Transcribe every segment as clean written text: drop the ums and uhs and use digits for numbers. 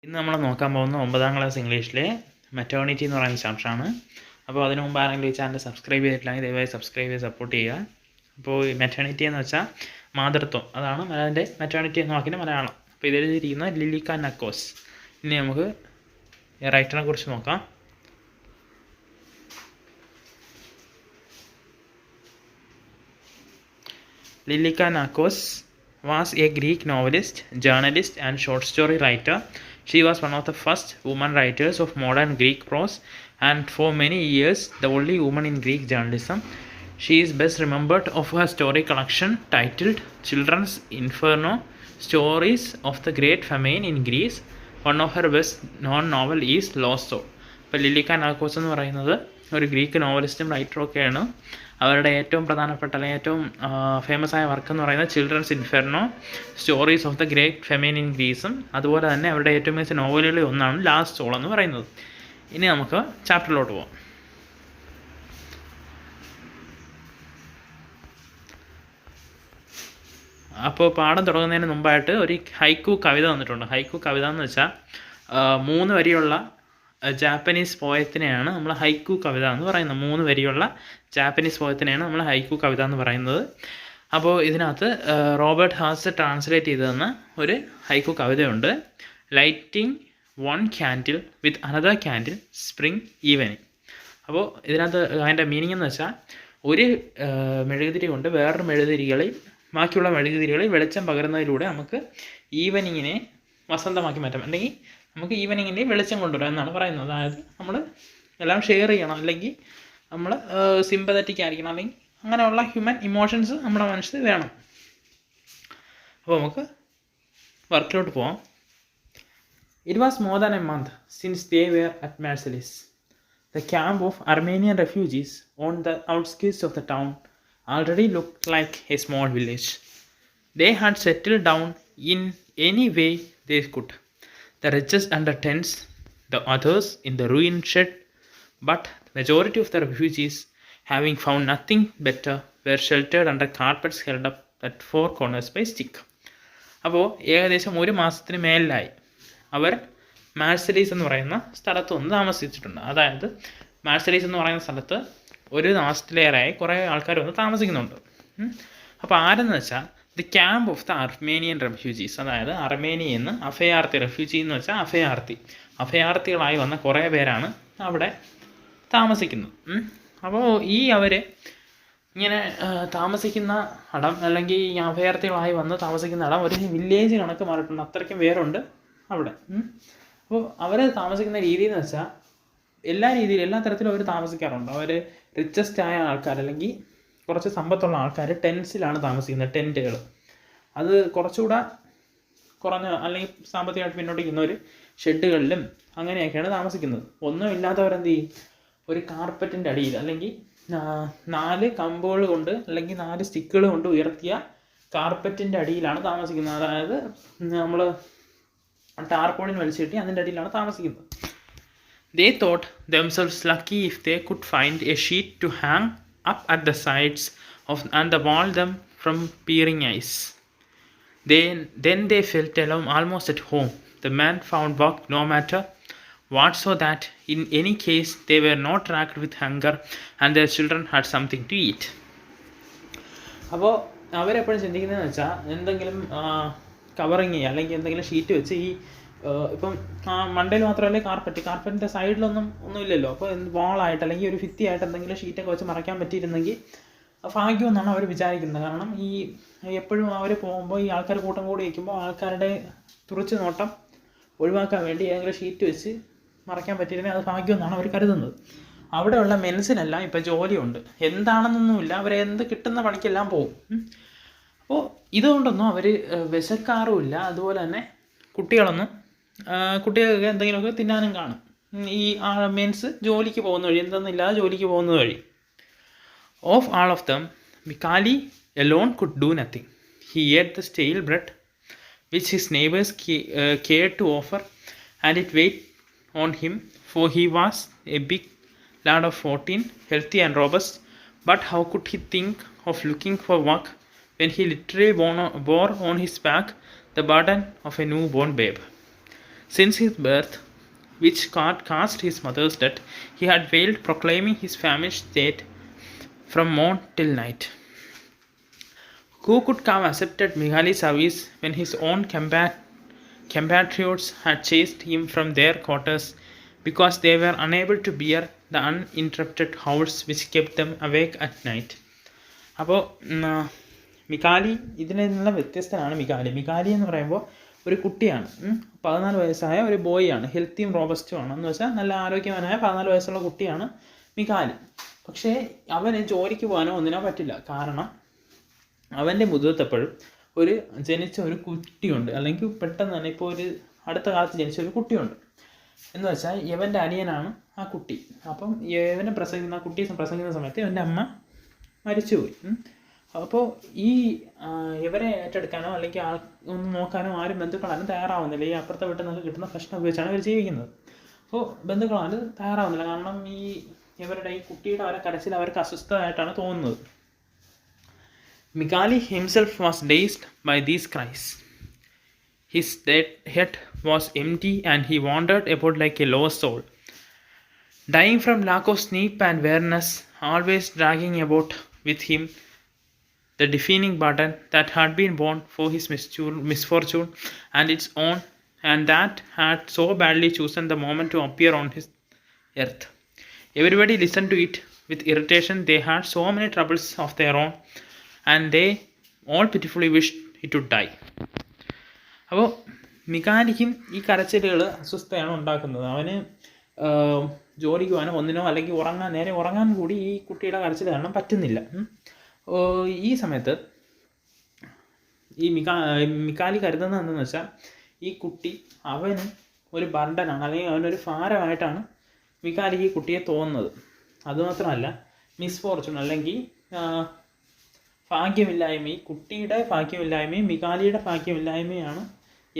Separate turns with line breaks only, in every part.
ഇന്ന് നമ്മൾ നോക്കാൻ പോകുന്ന 9ാം ക്ലാസ് ഇംഗ്ലീഷിലെ മെറ്റേണിറ്റി എന്ന് പറയുന്ന ചാപ്റ്ററാണ്. അപ്പോൾ അതിനു മുമ്പ് ആരെങ്കിലും ഈ ചാനൽ സബ്സ്ക്രൈബ് ചെയ്തിട്ടില്ലെങ്കിൽ ദയവായി സബ്സ്ക്രൈബ് ചെയ്ത് സപ്പോർട്ട് ചെയ്യുക. അപ്പോൾ ഈ മെറ്റേണിറ്റി എന്ന് വെച്ചാൽ മാതൃത്വം, അതാണ് അതിൻ്റെ മെറ്റേണിറ്റി എന്ന വാക്കിൻ്റെ മലയാളം. അപ്പോൾ ഇതിലിരിക്കുന്ന ലിലിക്ക നക്കോസ്. ഇനി നമുക്ക് റൈറ്ററിനെ കുറിച്ച് നോക്കാം. Lilika Nakos was a Greek novelist, journalist and short story writer. She was one of the first women writers of modern Greek prose and for many years the only woman in Greek journalism. She is best remembered of her story collection titled Children's Inferno, Stories of the Great Famine in Greece. One of her best known novel is Lost Soul. ഇപ്പോൾ ലിലിക്ക നാക്കോസ് എന്ന് പറയുന്നത് ഒരു Greek നോവലിസ്റ്റും റൈറ്ററും ഒക്കെയാണ്. അവരുടെ ഏറ്റവും പ്രധാനപ്പെട്ട അല്ലെങ്കിൽ ഏറ്റവും ഫേമസ് ആയ വർക്ക് എന്ന് പറയുന്നത് children's inferno, stories of the great famine in ഗ്രീസും അതുപോലെ തന്നെ അവരുടെ ഏറ്റവും മികച്ച നോവലുകളിൽ ഒന്നാണ് ലാസ്റ്റ് സോൾ എന്ന് പറയുന്നത്. ഇനി നമുക്ക് ചാപ്റ്ററിലോട്ട് പോകാം. അപ്പോൾ പാഠം തുടങ്ങുന്നതിന് മുമ്പായിട്ട് ഒരു ഹൈക്കു കവിത വന്നിട്ടുണ്ട്. ഹൈക്കു കവിത എന്ന് വെച്ചാൽ 3 വരിയുള്ള ജാപ്പനീസ് പോയത്തിനെയാണ് നമ്മൾ ഹൈക്കു കവിത എന്ന് പറയുന്നത്. 3 വരിയുള്ള ജാപ്പനീസ് പോയത്തിനെയാണ് നമ്മൾ ഹൈക്കു കവിത എന്ന് പറയുന്നത്. അപ്പോൾ ഇതിനകത്ത് റോബർട്ട് ഹാസ് ട്രാൻസ്ലേറ്റ് ചെയ്ത് തന്ന ഒരു ഹൈക്കു കവിതയുണ്ട്. Lighting one candle with another candle spring evening. അപ്പോൾ ഇതിനകത്ത് അതിൻ്റെ മീനിങ് എന്ന് വെച്ചാൽ ഒരു മെഴുകുതിരി കൊണ്ട് വേറൊരു മെഴുകുതിരികളിൽ ബാക്കിയുള്ള മെഴുകുതിരികളിൽ വെളിച്ചം പകരുന്നതിലൂടെ നമുക്ക് ഈവനിങ്ങിനെ വസന്തമാക്കി മാറ്റാം, അല്ലെങ്കിൽ നമുക്ക് ഈവനിങ്ങിൻ്റെ വെളിച്ചം കൊണ്ടുവരാം എന്നാണ് പറയുന്നത്. അതായത് നമ്മൾ എല്ലാം ഷെയർ ചെയ്യണം, അല്ലെങ്കിൽ നമ്മൾ സിമ്പതറ്റിക് ആയിരിക്കണം, അല്ലെങ്കിൽ അങ്ങനെയുള്ള ഹ്യൂമൻ ഇമോഷൻസ് നമ്മുടെ മനസ്സിൽ വേണം. അപ്പോൾ നമുക്ക് വർക്കിലോട്ട് പോവാം. It was more than a month since they were at Marseilles, the camp of Armenian refugees on the outskirts of the town already looked like a small village. They had settled down in any way they could. The richest under tents, the others in the ruined shed, but the majority of the refugees, having found nothing better, were sheltered under carpets held up at 4 corners by stick. അപ്പോൾ ഏകദേശം 1 മാസത്തിന് മേലിലായി അവർ മാർസലീസ് എന്ന് പറയുന്ന സ്ഥലത്ത് വന്ന് താമസിച്ചിട്ടുണ്ട്. അതായത് മാർസലീസ് എന്ന് പറയുന്ന സ്ഥലത്ത് 1 മാസത്തിലേറെയായി കുറേ ആൾക്കാർ വന്ന് താമസിക്കുന്നുണ്ട്. അപ്പോൾ ആരെന്ന് വെച്ചാൽ the camp of the Armenian refugees, അതായത് അർമേനിയയിൽ നിന്ന് അഭയാർത്ഥി, റെഫ്യൂജി എന്ന് വെച്ചാൽ അഭയാർത്ഥികളായി വന്ന കുറേ പേരാണ് അവിടെ താമസിക്കുന്നത്. അപ്പോൾ ഈ അവർ ഇങ്ങനെ താമസിക്കുന്ന ഇടം, അല്ലെങ്കിൽ ഈ അഭയാർത്ഥികളായി വന്ന് താമസിക്കുന്ന ഇടം ഒരു വില്ലേജ് കണക്ക് മാറിയിട്ടുണ്ട്. അത്രയ്ക്കും പേരുണ്ട് അവിടെ. അപ്പോൾ അവർ താമസിക്കുന്ന രീതി എന്ന് വെച്ചാൽ എല്ലാ തരത്തിലും അവർ താമസിക്കാറുണ്ട്. അവർ റിച്ചസ്റ്റ് ആയ ആൾക്കാർ, അല്ലെങ്കിൽ കുറച്ച് സമ്പത്തുള്ള ആൾക്കാർ ടെൻസിലാണ് താമസിക്കുന്നത്. ടെൻറ്റുകൾ അത് കുറച്ചുകൂടെ കുറഞ്ഞ അല്ലെങ്കിൽ സാമ്പത്തികമായിട്ട് പിന്നോട്ട് നിൽക്കുന്നവർ ഷെഡുകളിലും അങ്ങനെയൊക്കെയാണ് താമസിക്കുന്നത്. ഒന്നും ഇല്ലാത്തവരെന്ത് ചെയ്യും, ഒരു കാർപ്പറ്റിൻ്റെ അടിയിൽ, അല്ലെങ്കിൽ 4 കമ്പുകൾ കൊണ്ട് അല്ലെങ്കിൽ 4 സ്റ്റിക്കുകൾ കൊണ്ട് ഉയർത്തിയ കാർപ്പറ്റിൻ്റെ അടിയിലാണ് താമസിക്കുന്നത്. അതായത് നമ്മൾ ടാർപോളിൻ വലിച്ചിട്ട് അതിൻ്റെ അടിയിലാണ് താമസിക്കുന്നത്. They thought themselves lucky if they could find a sheet to hang up at the sides of and the wall them from peering eyes. Then they felt alone, almost at home. The men found work no matter what, so that in any case they were not racked with hunger and their children had something to eat. അപ്പോൾ അവരെപ്പോഴും ചിന്തിക്കുന്നതെന്ന് വെച്ചാൽ എന്തെങ്കിലും covering ചെയ്യുക, അല്ലെങ്കിൽ എന്തെങ്കിലും sheet വെച്ച് ഈ ഇപ്പം മണ്ടയിൽ മാത്രമല്ലേ കാർപ്പറ്റിൻ്റെ സൈഡിലൊന്നുമില്ലല്ലോ. അപ്പോൾ വാളായിട്ട് അല്ലെങ്കിൽ ഒരു ഭിത്തിയായിട്ട് എന്തെങ്കിലും ഷീറ്റൊക്കെ വെച്ച് മറയ്ക്കാൻ പറ്റിയിരുന്നെങ്കിൽ ഭാഗ്യമെന്നാണ് അവർ വിചാരിക്കുന്നത്. കാരണം ഈ എപ്പോഴും അവർ പോകുമ്പോൾ ഈ ആൾക്കാർ കൂട്ടം കൂടി വയ്ക്കുമ്പോൾ ആൾക്കാരുടെ തുറച്ച് നോട്ടം ഒഴിവാക്കാൻ വേണ്ടി ഏതെങ്കിലും ഷീറ്റ് വെച്ച് മറയ്ക്കാൻ പറ്റിയിരുന്നെങ്കിൽ അത് ഭാഗ്യമെന്നാണ് അവർ കരുതുന്നത്. അവിടെയുള്ള മെൻസിനെല്ലാം ഇപ്പോൾ ജോലിയുണ്ട്, എന്താണെന്നൊന്നുമില്ല, അവരെന്ത് കിട്ടുന്ന പണിക്കെല്ലാം പോകും. അപ്പോൾ ഇതുകൊണ്ടൊന്നും അവർ വിശക്കാറുമില്ല. അതുപോലെ തന്നെ കുട്ടികൾക്ക് എന്തെങ്കിലുമൊക്കെ തിന്നാനും കാണും. ഈ മെൻസ് ജോലിക്ക് പോകുന്ന വഴി, എന്തെന്നില്ലാതെ ജോലിക്ക് പോകുന്ന വഴി. Of all of them, Mikali alone could do nothing. He ate the stale bread which his neighbors cared to offer, and it weighed on him, for he was a big lad of 14, healthy and robust. But how could he think of looking for work when he literally bore on his back the burden of a newborn babe? Since his birth, which caused his mother's death, he had wailed, proclaiming his famished state from morn till night. Who could have accepted Mikhali's service when his own compatriots had chased him from their quarters because they were unable to bear the uninterrupted howls which kept them awake at night? അപ്പോൾ മിഖാലി ഇതിൽ നിന്നുള്ള വ്യത്യസ്തനാണ് മിഖാലി എന്ന് പറയുമ്പോൾ ഒരു കുട്ടിയാണ്, 14 വയസ്സായ ഒരു ബോയാണ്, ഹെൽത്തിയും റോബസ്റ്റും ആണ്. എന്ന് വെച്ചാൽ നല്ല ആരോഗ്യവാനായ 14 വയസ്സുള്ള കുട്ടിയാണ് മിഖാലി. പക്ഷേ അവന് ജോലിക്ക് പോകാനോ ഒന്നിനോ പറ്റില്ല. കാരണം അവൻ്റെ മുതിർത്തപ്പോഴും ജനിച്ച ഒരു കുട്ടിയുണ്ട്, അല്ലെങ്കിൽ പെട്ടെന്ന് തന്നെ ഇപ്പോൾ ഒരു അടുത്ത കാലത്ത് ജനിച്ച ഒരു കുട്ടിയുണ്ട്. എന്ന് വെച്ചാൽ ഇവൻ്റെ അനിയനാണ് ആ കുട്ടി. അപ്പം ഇവനെ കുട്ടിയെ പ്രസംഗിക്കുന്ന സമയത്ത് ഇവൻ്റെ അമ്മ മരിച്ചുപോയി. അപ്പോൾ ഇവരെ ഏറ്റെടുക്കാനോ അല്ലെങ്കിൽ ഒന്ന് നോക്കാനോ ആരും ബന്ധുക്കളാരും തയ്യാറാവുന്നില്ല. ഈ അപ്പുറത്തെ വീട്ടിൽ നിന്ന് കിട്ടുന്ന ഭക്ഷണം ഉപയോഗിച്ചാണ് ഇവർ ജീവിക്കുന്നത്. അപ്പോൾ ബന്ധുക്കളാരും തയ്യാറാവുന്നില്ല. കാരണം ഇവരുടെ ഈ കുട്ടിയുടെ കരച്ചിൽ അവർക്ക് അസ്വസ്ഥമായിട്ടാണ് തോന്നുന്നത്. Mikhali himself was dazed by these cries. His head was empty and he wandered about like a lost soul, dying from lack of sleep and weariness, always dragging about with him the defining burden that had been born for his misfortune and that had so badly chosen the moment to appear on his earth. Everybody listened to it with irritation. They had so many troubles of their own, and they all pitifully wished it would die. അപ്പോൾ മിഖാലിക്കും ഈ കരച്ചിലുകൾ അസ്വസ്ഥയാണ് ഉണ്ടാക്കുന്നത്. അവന് ജോലിക്ക് പോകാനോ ഒന്നിനോ അല്ലെങ്കിൽ ഉറങ്ങാൻ കൂടി ഈ കുട്ടിയുടെ കരച്ചിൽ കാരണം പറ്റുന്നില്ല. ഈ സമയത്ത് ഈ മിഖാലി കരുതുന്നത് എന്താണെന്ന് വെച്ചാൽ ഈ കുട്ടി അവന് ഒരു ബർഡനാണ്, അല്ലെങ്കിൽ അവനൊരു ഭാരമായിട്ടാണ് മിഖാലിക്ക് ഈ കുട്ടിയെ തോന്നുന്നത്. അതുമാത്രമല്ല, മിസ്ഫോർച്യൂൺ അല്ലെങ്കിൽ ഭാഗ്യമില്ലായ്മ, ഈ കുട്ടിയുടെ ഭാഗ്യമില്ലായ്മയും മിഖാലിയുടെ ഭാഗ്യമില്ലായ്മയാണ്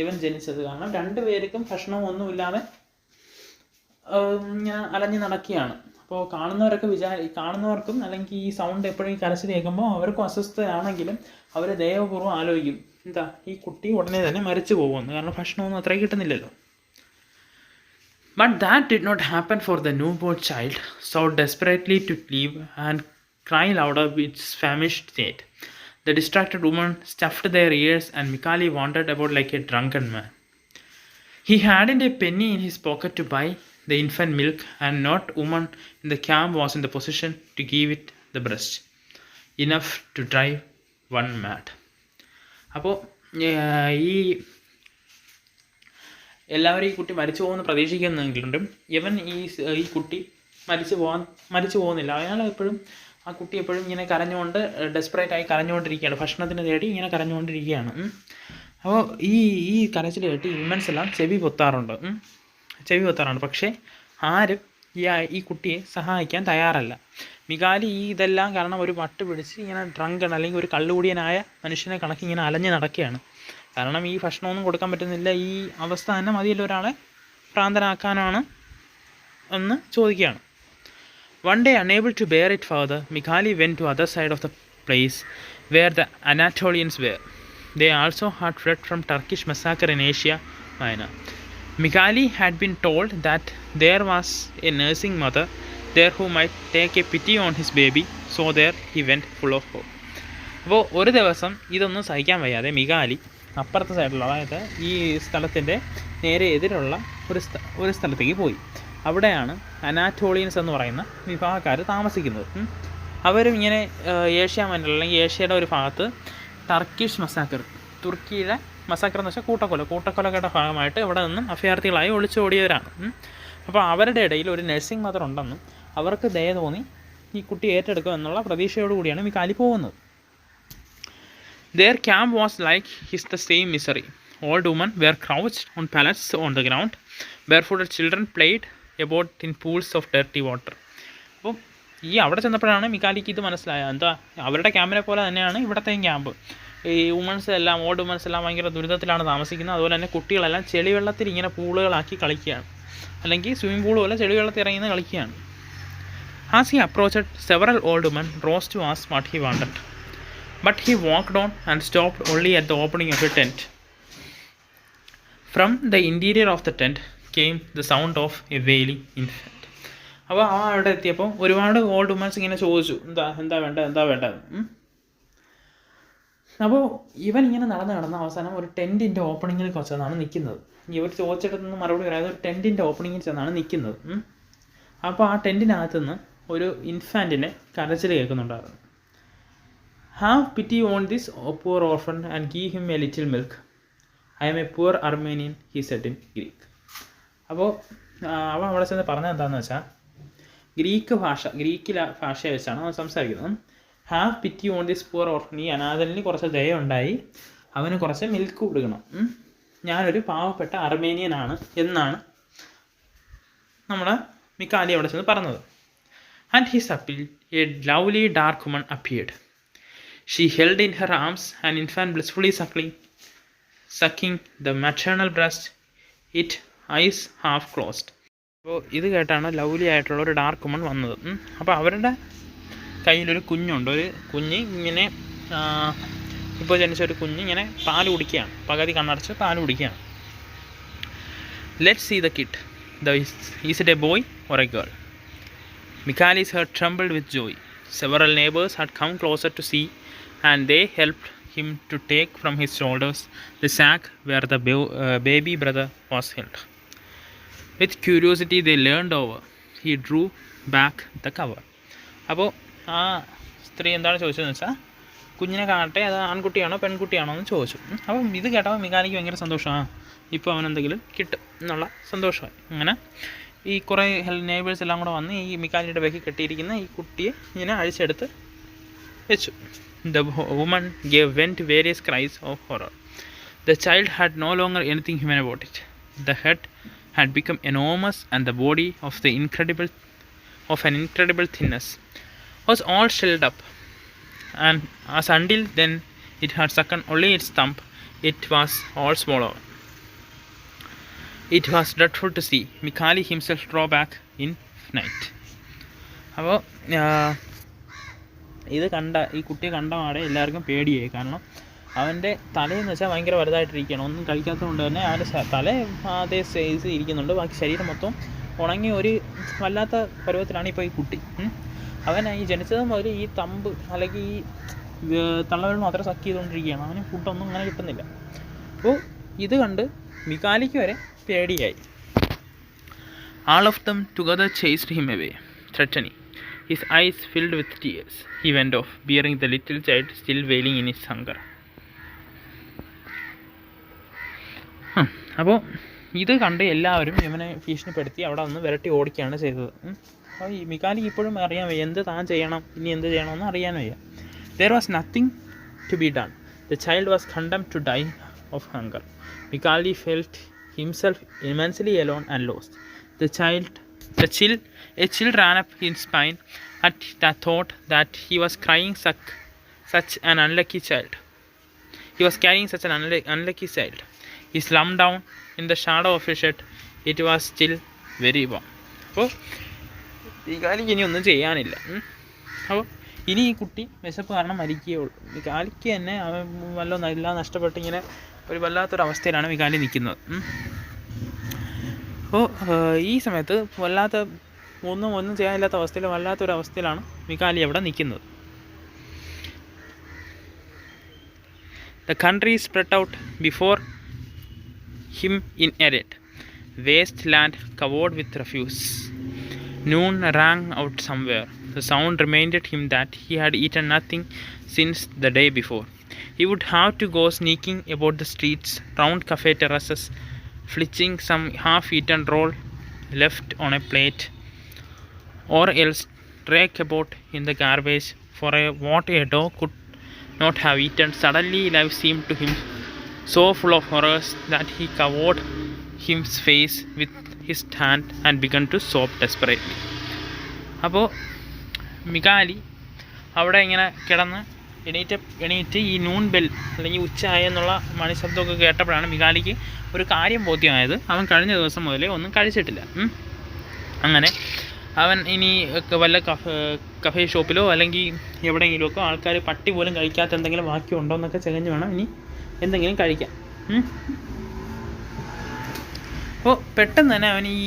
ഇവൻ ജനിച്ചത്. കാരണം രണ്ടുപേർക്കും ഭക്ഷണമൊന്നുമില്ലാതെ ഇങ്ങനെ അലഞ്ഞു നടക്കുകയാണ്. അപ്പോൾ കാണുന്നവർക്കും അല്ലെങ്കിൽ ഈ സൗണ്ട് എപ്പോഴും ഈ കരച്ചിൽ കേൾക്കുമ്പോൾ അവർക്കും അസ്വസ്ഥയാണെങ്കിലും അവർ ദയപൂർവ്വം ആലോചിക്കും, ഈ കുട്ടി ഉടനെ തന്നെ മരിച്ചു പോകുമെന്ന്. കാരണം ഭക്ഷണമൊന്നും അത്രയും കിട്ടുന്നില്ലല്ലോ. But that did not happen for the newborn child, sought desperately to live and cry louder with its famished state. The distracted woman stuffed their ears and Mikhali wandered about like a drunken man. He hadn't a penny in his pocket to buy the infant milk, and not woman in the camp was in the position to give it the breast enough to drive one mad. അപ്പോൾ എല്ലാവരും ഈ കുട്ടി മരിച്ചു പോകുമെന്ന് പ്രതീക്ഷിക്കുന്നെങ്കിലും ഇവൻ ഈ കുട്ടി മരിച്ചു പോകുന്നില്ല. അയാൾ എപ്പോഴും ആ കുട്ടി എപ്പോഴും ഇങ്ങനെ ഡെസ്പറേറ്റായി കരഞ്ഞുകൊണ്ടിരിക്കുകയാണ്, ഭക്ഷണത്തിന് തേടി ഇങ്ങനെ കരഞ്ഞുകൊണ്ടിരിക്കുകയാണ്. അപ്പോൾ ഈ കരച്ചിൽ കേട്ട് ഹ്യൂമൻസ് എല്ലാം ചെവി പൊത്താറുണ്ട്. പക്ഷേ ആരും ഈ കുട്ടിയെ സഹായിക്കാൻ തയ്യാറല്ല. മിഖാലി ഇതെല്ലാം കാരണം ഒരു വട്ട് പിടിച്ച് ഇങ്ങനെ ഡ്രങ്കൺ അല്ലെങ്കിൽ ഒരു കള്ളുകൂടിയനായ മനുഷ്യനെ കണക്കി ഇങ്ങനെ അലഞ്ഞ് നടക്കുകയാണ്. കാരണം ഈ ഭക്ഷണമൊന്നും കൊടുക്കാൻ പറ്റുന്നില്ല. ഈ അവസ്ഥ തന്നെ മതിയല്ലോ ഒരാളെ ഭ്രാന്തനാക്കാനാണ് എന്ന് ചോദിക്കുകയാണ്. One day, unable to bear it further, Mikhali went to other side of the place where the Anatolians were. They also had fled from Turkish massacre in Asia Minor. Mikhali had been told that there was a nursing mother there who might take a pity on his baby, so there he went full of hope. അപ്പോൾ ഒരു ദിവസം ഇതൊന്നും സഹിക്കാൻ വയ്യാതെ മിഖാലി അപ്പുറത്തെ സൈഡിലുള്ള, അതായത് ഈ സ്ഥലത്തിൻ്റെ നേരെ എതിരുള്ള ഒരു സ്ഥലത്തേക്ക് പോയി. അവിടെയാണ് അനാറ്റോളിയൻസ് എന്ന് പറയുന്ന വിഭാഗക്കാർ താമസിക്കുന്നത്. അവരും ഇങ്ങനെ ഏഷ്യ മൈനർ അല്ലെങ്കിൽ ഏഷ്യയുടെ ഒരു ഭാഗത്ത് ടർക്കിഷ് മസാക്കർ, തുർക്കിയുടെ മസാക്കർ എന്ന് വെച്ചാൽ കൂട്ടക്കൊലയുടെ ഭാഗമായിട്ട് ഇവിടെ നിന്നും അഭയാർത്ഥികളായി ഒളിച്ചോടിയവരാണ്. അപ്പോൾ അവരുടെ ഇടയിൽ ഒരു നഴ്സിംഗ് മദർ ഉണ്ടെന്നും അവർക്ക് ദയ തോന്നി ഈ കുട്ടി ഏറ്റെടുക്കും എന്നുള്ള പ്രതീക്ഷയോടുകൂടിയാണ് മിഖാലി പോകുന്നത്. Their camp was like the same misery. Old women were crouched on pallets on the ground. Barefooted children played about in pools of dirty water. അപ്പോൾ അവിടെ ചെന്നപ്പോഴാണ് മിഖാലിക്ക് ഇത് മനസ്സിലായത്. അവരുടെ ക്യാമ്പിനെ പോലെ തന്നെയാണ് ഇവിടത്തെയും ക്യാമ്പ്. ഈ ഓൾഡ് വുമൻസ് എല്ലാം ഭയങ്കര ദുരിതത്തിലാണ് താമസിക്കുന്നത്. അതുപോലെ തന്നെ കുട്ടികളെല്ലാം ചെളിവെള്ളത്തിൽ ഇങ്ങനെ പൂളുകളാക്കി കളിക്കുകയാണ്, അല്ലെങ്കിൽ സ്വിമ്മിംഗ് പൂൾ പോലെ ചെളിവെള്ളത്തിൽ ഇറങ്ങി കളിക്കുകയാണ്. As he approached, several old women rose to ask what he wanted. But he walked on and stopped only at the opening of a tent. From the interior of the tent came the sound of A vailing infant. അപ്പോൾ അവിടെ എത്തിയപ്പോൾ ഒരുപാട് old women's ഇങ്ങനെ ചോദിച്ചു, എന്താ വേണ്ടത്. അപ്പോൾ ഇവൻ ഇങ്ങനെ നടന്ന് അവസാനം ഒരു ടെൻറ്റിൻ്റെ ഓപ്പണിങ്ങിൽ ചെന്നാണ് നിൽക്കുന്നത്. ഇവർ ചോദിച്ചിട്ടൊന്നും മറുപടി പറയാതെ ഒരു ടെൻറ്റിൻ്റെ ഓപ്പണിങ്ങിൽ ചെന്നാണ് നിൽക്കുന്നത്. അപ്പോൾ ആ ടെൻറ്റിനകത്തുനിന്ന് ഒരു ഇൻഫാൻറ്റിനെ കരച്ചിൽ കേൾക്കുന്നുണ്ടായിരുന്നു. Have pity on this poor orphan and give him a little milk. I am a poor Armenian he said in Greek. അപ്പോൾ അവൻ അവിടെ ചെന്ന് പറഞ്ഞത് എന്താണെന്ന് വെച്ചാൽ ഗ്രീക്ക് ഭാഷയെ വെച്ചാണ് അവൻ സംസാരിക്കുന്നത്. Have pity on this poor orphan, ഈ അനാഥലിന് കുറച്ച് ദയുണ്ടായി അവന് കുറച്ച് മിൽക്ക് കൊടുക്കണം, ഞാനൊരു പാവപ്പെട്ട അർമേനിയനാണ് എന്നാണ് നമ്മുടെ മിക്കാലി അവിടെ ചെന്ന് പറഞ്ഞത്. And his appeal a lovely dark woman appeared. She held in her arms and infant blissfully sucking the maternal breast, its eyes half closed. അപ്പോൾ ഇത് കേട്ടാണ് ലവ്ലി ആയിട്ടുള്ള ഒരു ഡാർക്ക് വുമൺ വന്നത്. അപ്പോൾ അവരുടെ കയ്യിലൊരു കുഞ്ഞുണ്ട്. ഒരു കുഞ്ഞ് ഇങ്ങനെ ഇപ്പോൾ ജനിച്ച ഒരു കുഞ്ഞ് ഇങ്ങനെ പാല് കുടിക്കുകയാണ്, പകുതി കണ്ണടച്ച് പാല് കുടിക്കുകയാണ്. Let's see the kid. Is it a boy or a girl? Mikali's heart trembled with joy. Several neighbors had come closer to see, and they helped him to take from his shoulders the sack where the baby brother was held. With curiosity they leaned over. He drew back the cover. അപ്പോൾ ആ സ്ത്രീ എന്താണ് ചോദിച്ചതെന്ന് വെച്ചാൽ കുഞ്ഞിനെ കാണട്ടെ, അത് ആൺകുട്ടിയാണോ പെൺകുട്ടിയാണോ എന്ന് ചോദിച്ചു. അപ്പം ഇത് കേട്ടപ്പോൾ മികാലിക്ക് ഭയങ്കര സന്തോഷമാണ്, ഇപ്പോൾ അവനെന്തെങ്കിലും കിട്ടും എന്നുള്ള സന്തോഷമായി. അങ്ങനെ ഈ കുറേ നെയ്ബേഴ്സ് എല്ലാം കൂടെ വന്ന് ഈ മിക്കാലിയുടെ ബാക്കി കെട്ടിയിരിക്കുന്ന ഈ കുട്ടിയെ ഇങ്ങനെ അഴിച്ചെടുത്ത് വെച്ചു. The woman gave vent to various cries of horror. The child had no longer anything human about it. The head had become enormous, and the body of an incredible thinness was all shriveled up. And as until then it had sucked only its thumb, it was all swallowed. It was dreadful to see. Mikali himself draw back in night. അപ്പോൾ ഈ കുട്ടിയെ കണ്ട പാടെ എല്ലാവർക്കും പേടിയായി. കാരണം അവൻ്റെ തലയെന്ന് വെച്ചാൽ ഭയങ്കര വലുതായിട്ടിരിക്കുകയാണ്. ഒന്നും കഴിക്കാത്തത് കൊണ്ട് തന്നെ അവൻ്റെ തല അതേ സൈസ് ഇരിക്കുന്നുണ്ട്, ബാക്കി ശരീരം മൊത്തം ഉണങ്ങി ഒരു വല്ലാത്ത പരുവത്തിലാണ് ഇപ്പോൾ ഈ കുട്ടി. അവൻ ഈ ജനിച്ചത് മുതൽ ഈ തമ്പ് അല്ലെങ്കിൽ ഈ തള്ളവെള്ളം മാത്രം സക്ക് ചെയ്തുകൊണ്ടിരിക്കുകയാണ്, അവന് ഫുഡൊന്നും അങ്ങനെ കിട്ടുന്നില്ല. അപ്പോൾ ഇത് കണ്ട് മിക്കാലിക്ക് വരെ പേടിയായി. All of them together chased him away, threatening. His eyes filled with tears. He went off, bearing the little child still wailing in his hunger. അപ്പോൾ ഇത് കണ്ട് എല്ലാവരും ഇവനെ ഭീഷണിപ്പെടുത്തി അവിടെ നിന്ന് വിരട്ടി ഓടിക്കുകയാണ് ചെയ്തത്. അപ്പോൾ ഈ മിക്കാലിക്ക് ഇപ്പോഴും അറിയാൻ വയ്യ എന്ത് താൻ ചെയ്യണം, ഇനി എന്ത് ചെയ്യണമെന്ന് അറിയാൻ വയ്യ. There was nothing to be done. The child was condemned to die of hunger. Mikali felt himself immensely alone and lost. A chill ran up his spine at the thought that he was carrying such an unlucky child. He slumped down in the shadow of his shed. It was still very warm. അപ്പോൾ മിക്കാലിക്ക് ഇനി ഒന്നും ചെയ്യാനില്ല. അപ്പോൾ ഇനി ഈ കുട്ടി വിശപ്പ് കാരണം മരിക്കുകയുള്ളൂ. മിക്കാലിക്ക് തന്നെ വല്ലതും എല്ലാം നഷ്ടപ്പെട്ട് ഇങ്ങനെ ഒരു വല്ലാത്തൊരവസ്ഥയിലാണ് മിക്കാലി നിൽക്കുന്നത്. അപ്പോൾ ഈ സമയത്ത് വല്ലാത്ത ഒന്നും ചെയ്യാനില്ലാത്ത അവസ്ഥയിൽ വല്ലാത്തൊരവസ്ഥയിലാണ് മിക്കാലി അവിടെ നിൽക്കുന്നത്. The country spread out before him in arid, waste land covered with refuse. Noon rang out somewhere. The sound reminded him that he had eaten nothing since the day before. He would have to go sneaking about the streets, round cafe terraces, flitching some half-eaten roll left on a plate, or else rake about in the garbage for what a dog could not have eaten. Suddenly life seemed to him so full of horrors that he covered his face with his hand and began to sob desperately. അപ്പോൾ മിക്കാലി അവിടെ ഇങ്ങനെ കിടന്ന് എണീറ്റ് ഈ noon bell അല്ലെങ്കിൽ ഉച്ചയായ എന്നുള്ള മണിശബ്ദമൊക്കെ കേട്ടപ്പോഴാണ് മിക്കാലിക്ക് ഒരു കാര്യം ബോധ്യമായത്. അവൻ കഴിഞ്ഞ ദിവസം മുതലേ ഒന്നും കഴിച്ചിട്ടില്ല. അങ്ങനെ അവൻ ഇനി വല്ല കഫേ ഷോപ്പിലോ അല്ലെങ്കിൽ എവിടെയെങ്കിലുമൊക്കെ ആൾക്കാർ പട്ടി പോലും കഴിക്കാത്ത എന്തെങ്കിലും ബാക്കി ഉണ്ടോ എന്നൊക്കെ ചെകഞ്ഞ് വേണം ഇനി എന്തെങ്കിലും കഴിക്കാം. അപ്പോൾ പെട്ടെന്ന് തന്നെ അവൻ ഈ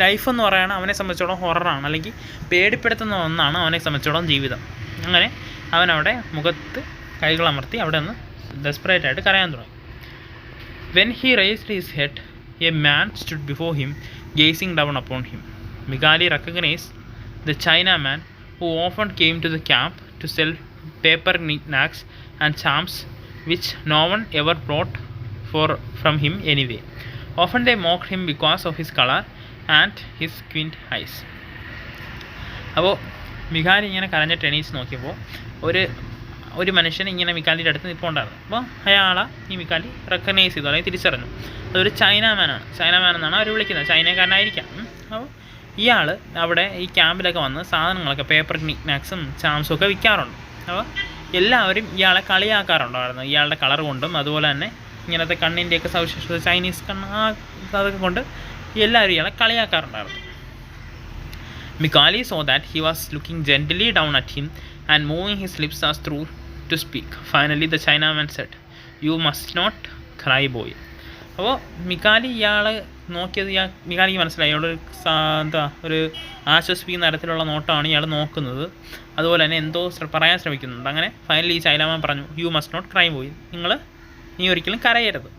ലൈഫ് എന്ന് പറയുന്നത് അവനെ സംബന്ധിച്ചോളം ഹൊററാണ്, അല്ലെങ്കിൽ പേടിപ്പെടുത്തുന്ന ഒന്നാണ് അവനെ സംബന്ധിച്ചോളം ജീവിതം. അങ്ങനെ അവനവിടെ മുഖത്ത് കൈകളമർത്തി അവിടെ നിന്ന് ഡെസ്പറേറ്റ് ആയിട്ട് കരയാൻ തുടങ്ങി. When he raised his head, a man stood before him gazing down upon him. Mikali recognised the Chinaman who often came to the camp to sell paper knickknacks and charms which no one ever bought from him anyway. Often they mocked him because of his color and his squint eyes. അപ്പോൾ മികാലി ഇങ്ങനെ കരഞ്ഞിട്ട് എണീച്ച് നോക്കിയപ്പോൾ ഒരു മനുഷ്യൻ ഇങ്ങനെ മിക്കാലിയുടെ അടുത്ത് നിൽപ്പുണ്ടായിരുന്നു. അപ്പോൾ അയാളെ ഈ മിക്കാലി റെക്കഗ്നൈസ് ചെയ്തു, അല്ലെങ്കിൽ തിരിച്ചറിഞ്ഞു. അതൊരു ചൈനാമാനാണ്. ചൈനാമാൻ എന്നാണ് അവർ വിളിക്കുന്നത്, ചൈനക്കാരനായിരിക്കാം. അപ്പോൾ ഇയാൾ അവിടെ ഈ ക്യാമ്പിലൊക്കെ വന്ന് സാധനങ്ങളൊക്കെ പേപ്പർ നിക്നാക്സും ചാംസും ഒക്കെ വിൽക്കാറുണ്ട്. അപ്പോൾ എല്ലാവരും ഇയാളെ കളിയാക്കാറുണ്ടായിരുന്നു, ഇയാളുടെ കളർ കൊണ്ടും അതുപോലെ തന്നെ ഇങ്ങനത്തെ കണ്ണിൻ്റെയൊക്കെ സവിശേഷത, ചൈനീസ് കണ്ണ് അതൊക്കെ കൊണ്ട് എല്ലാവരും ഇയാളെ കളിയാക്കാറുണ്ടായിരുന്നു. Mikali saw that he was looking gently down at him and moving his lips as through to speak. Finally the Chinaman said, "You must not cry, boy." അപ്പോൾ മിക്കാലി ഇയാളെ നോക്കിയത് മിക്കാലിക്ക് മനസ്സിലായി, ഇയാളൊരു ഒരു ആശ്വസിപ്പിക്കുന്ന തരത്തിലുള്ള നോട്ടമാണ് ഇയാൾ നോക്കുന്നത്. അതുപോലെ തന്നെ എന്തോ പറയാൻ ശ്രമിക്കുന്നുണ്ട്. അങ്ങനെ ഫൈനലി ഈ ചൈനാമാൻ പറഞ്ഞു, "you must not cry boy, നീ ഒരിക്കലും കരയരുത്."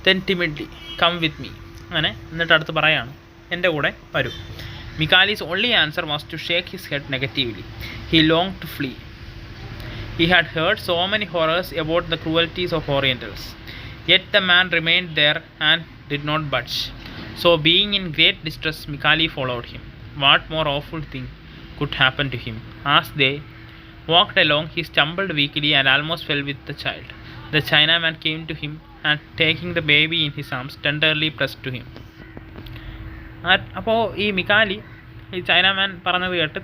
"Then timidly come with me." അങ്ങനെ എന്നിട്ട് അടുത്ത് പറയാണ്, എൻ്റെ കൂടെ വരൂ. Mikali's only answer was to shake his head negatively. He longed to flee. He had heard so many horrors about the cruelties of Orientals. Yet the man remained there and did not budge. So being in great distress, Mikali followed him. What more awful thing could happen to him? As they walked along, he stumbled weakly and almost fell with the child. The Chinaman came to him and taking the baby in his arms, tenderly pressed to him. അപ്പോൾ ഈ മിക്കാലി ഈ Chinaman പറഞ്ഞത് കേട്ട്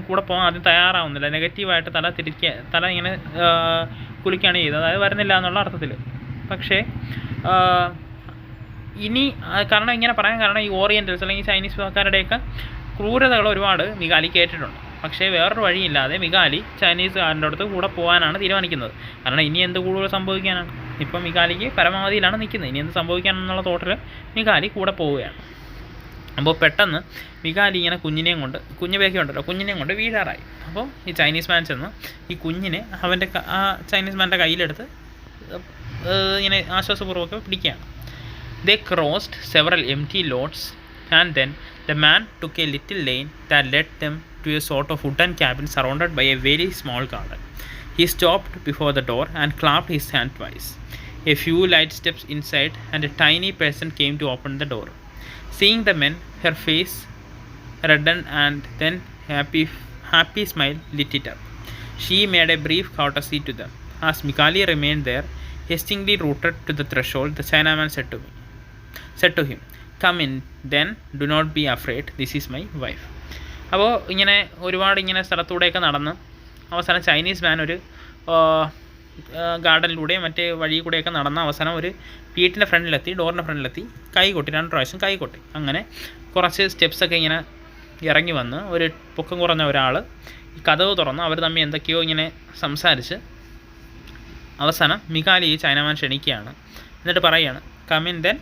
കൂടെ പോകാൻ ആദ്യം തയ്യാറാവുന്നില്ല. നെഗറ്റീവായിട്ട് തല ഇങ്ങനെ കുലിക്കുകയാണ് ചെയ്തത്, അതായത് വരുന്നില്ല എന്നുള്ള അർത്ഥത്തിൽ. പക്ഷേ ഇനി കാരണം ഇങ്ങനെ പറയാൻ കാരണം ഈ ഓറിയൻറ്റൽസ് അല്ലെങ്കിൽ ചൈനീസ് ആൾക്കാരുടെയൊക്കെ ക്രൂരതകൾ ഒരുപാട് മികാലി കേട്ടിട്ടുണ്ട്. പക്ഷേ വേറൊരു വഴിയില്ലാതെ മികാലി ചൈനീസുകാരുടെ അടുത്ത് കൂടെ പോകാനാണ് തീരുമാനിക്കുന്നത്. കാരണം ഇനി എന്ത് കൂടുതൽ സംഭവിക്കാനാണ്? ഇപ്പം മികാലിക്ക് പരമാവധിയിലാണ് നിൽക്കുന്നത്, ഇനി എന്ത് സംഭവിക്കാനെന്നുള്ള തോട്ടിൽ മികാലി കൂടെ പോവുകയാണ്. അപ്പോൾ പെട്ടെന്ന് മികാലി ഇങ്ങനെ കുഞ്ഞു ബേക്കിയുണ്ടല്ലോ, കുഞ്ഞിനെയും കൊണ്ട് വീഴാറായി. അപ്പോൾ ഈ ചൈനീസ് മാൻ ചെന്ന് ഈ കുഞ്ഞിനെ അവൻ്റെ ആ ചൈനീസ് മാൻ്റെ കയ്യിലെടുത്ത് ഇങ്ങനെ ആശ്വാസപൂർവ്വമൊക്കെ പിടിക്കുകയാണ്. They crossed several empty lots and then the man took a little lane that led them to a sort of wooden cabin surrounded by a very small garden. He stopped before the door and clapped his hand twice. A few light steps inside and a tiny person came to open the door. Seeing the men, her face reddened and then happy smile lit it up. She made a brief courtesy to them. As Mikali remained there, hesitatingly rooted to the threshold, the Chinaman said to him, "Come in, then. Do not be afraid. This is my wife." അപ്പോൾ ഇങ്ങനെ ഒരുപാട് ഇങ്ങനെ സ്ഥലത്തൂടെയൊക്കെ നടന്ന് അവസാനം Chinese മാൻ ഒരു ഗാർഡനിലൂടെയും മറ്റേ വഴി കൂടെയൊക്കെ നടന്ന അവസാനം ഒരു വീട്ടിൻ്റെ ഫ്രണ്ടിലെത്തി, ഡോറിൻ്റെ ഫ്രണ്ടിലെത്തി കൈ കൊട്ടി, 2 പ്രാവശ്യം കൈ കൊട്ടി. അങ്ങനെ കുറച്ച് സ്റ്റെപ്സൊക്കെ ഇങ്ങനെ ഇറങ്ങി വന്ന് ഒരു പൊക്കം കുറഞ്ഞ ഒരാൾ ഈ കതവ് തുറന്ന് അവർ തമ്മിൽ എന്തൊക്കെയോ ഇങ്ങനെ സംസാരിച്ച് അവസാനം മികാലി ഈ ചൈനാമാൻ ക്ഷണിക്കുകയാണ്. എന്നിട്ട് പറയുകയാണ്, "കമിൻ ദെൻ,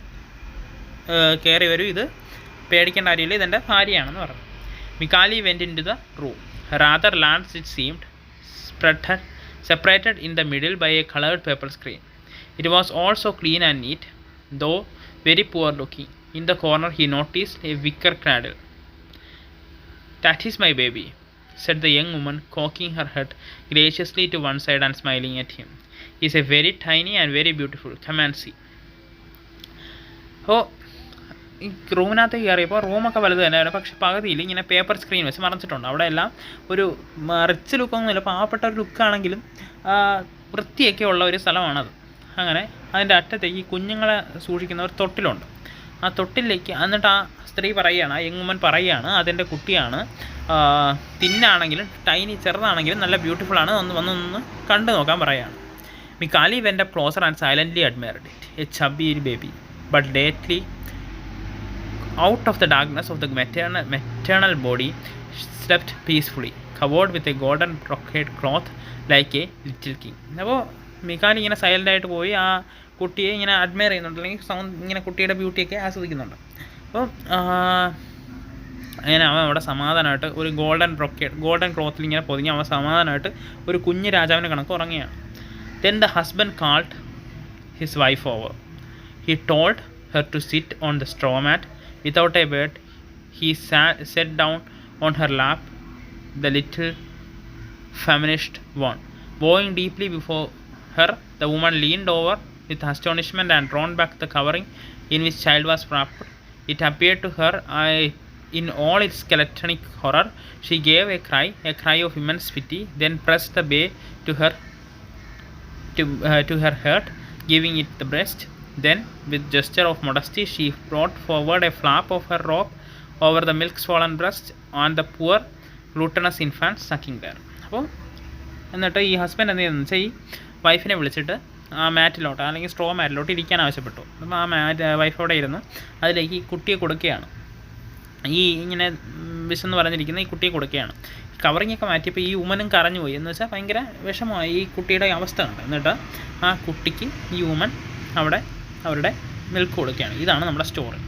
കയറി വരൂ, ഇത് പേടിക്കേണ്ട കാര്യമില്ല, ഇതെൻ്റെ ഭാര്യയാണെന്ന് പറഞ്ഞു. Mikali went into the room. Rather large it seemed, separated in the middle by a colored paper screen. It was also clean and neat, though very poor looking. In the corner he noticed a wicker cradle. "That is my baby," said the young woman, cocking her head graciously to one side and smiling at him. "He is a very tiny and very beautiful. Come and see." ഈ റൂമിനകത്ത് കയറിയപ്പോൾ റൂമൊക്കെ വലുത് തന്നെയാണ്, പക്ഷെ പകുതിയിൽ ഇങ്ങനെ paper screen വെച്ച് മറച്ചിട്ടുണ്ട്. അവിടെ എല്ലാം ഒരു റിച്ച് ലുക്കൊന്നുമില്ല, പാവപ്പെട്ട ഒരു ലുക്കാണെങ്കിലും വൃത്തിയൊക്കെ ഉള്ള ഒരു സ്ഥലമാണത്. അങ്ങനെ അതിൻ്റെ അറ്റത്തേക്ക് ഈ കുഞ്ഞുങ്ങളെ സൂക്ഷിക്കുന്ന ഒരു തൊട്ടിലുണ്ട്. ആ തൊട്ടിലേക്ക് എന്നിട്ട് ആ സ്ത്രീ പറയുകയാണ്, ആ യങ്ങുമ്മൻ പറയുകയാണ്, അതിൻ്റെ കുട്ടിയാണ്, തിന്നാണെങ്കിലും ടൈനി ചെറുതാണെങ്കിലും നല്ല ബ്യൂട്ടിഫുള്ളാണ്, വന്നൊന്ന് കണ്ടു നോക്കാൻ പറയുകയാണ്. Mikali went up closer and silently admired it. A chubby baby, but lately out of the darkness of the maternal body slept peacefully, covered with a golden brocade cloth like a little king. അപ്പോൾ മിക്കാലി ഇങ്ങനെ സൈലൻ്റായിട്ട് പോയി ആ കുട്ടിയെ ഇങ്ങനെ admire ചെയ്യുന്നുണ്ട്, അല്ലെങ്കിൽ ഇങ്ങനെ കുട്ടിയുടെ ബ്യൂട്ടിയൊക്കെ ആസ്വദിക്കുന്നുണ്ട്. അപ്പോൾ അങ്ങനെ അവൻ അവിടെ സമാധാനമായിട്ട് ഒരു ഗോൾഡൻ ക്ലോത്തിൽ ഇങ്ങനെ പൊതിഞ്ഞ് അവൻ സമാധാനമായിട്ട് ഒരു കുഞ്ഞ് രാജാവിനെ കണക്ക് ഉറങ്ങുകയാണ്. Then the husband called his wife over. He told her to sit on the straw mat. Without a word, he sat down on her lap, the little famished one. Bowing deeply before her, the woman leaned over with astonishment and drawn back the covering in which child was wrapped. It appeared to her in all its skeletonic horror. She gave a cry of immense pity, then pressed the babe to her heart, giving it the breast. Then, with gesture of modesty, she brought forward a flap of her robe over the milk-swollen breast and the poor glutinous infant sucking there. അപ്പോൾ എന്നിട്ട് ഈ husband എന്ത് ചെയ്യുന്നത് വെച്ചാൽ ഈ വൈഫിനെ വിളിച്ചിട്ട് ആ മാറ്റിലോട്ട് അല്ലെങ്കിൽ സ്ട്രോ മാറ്റിലോട്ട് ഇരിക്കാൻ ആവശ്യപ്പെട്ടു. അപ്പോൾ ആ വൈഫ് അവിടെ ഇരുന്ന് അതിലേക്ക് ഈ കുട്ടിയെ കൊടുക്കുകയാണ്. ഈ ഇങ്ങനെ വിശന്ന് പറഞ്ഞിരിക്കുന്ന ഈ കുട്ടിയെ കൊടുക്കുകയാണ്. കവറിങ്ങൊക്കെ മാറ്റിയപ്പോൾ ഈ വുമനും കരഞ്ഞു പോയി. എന്ന് വെച്ചാൽ ഭയങ്കര വിഷമമായി ഈ കുട്ടിയുടെ അവസ്ഥ ഉണ്ട്. എന്നിട്ട് ആ കുട്ടിക്ക് ഈ വുമൻ അവിടെ അവരുടെ മിൽക്ക് കൊടുക്കുകയാണ്. ഇതാണ് നമ്മുടെ സ്റ്റോറി.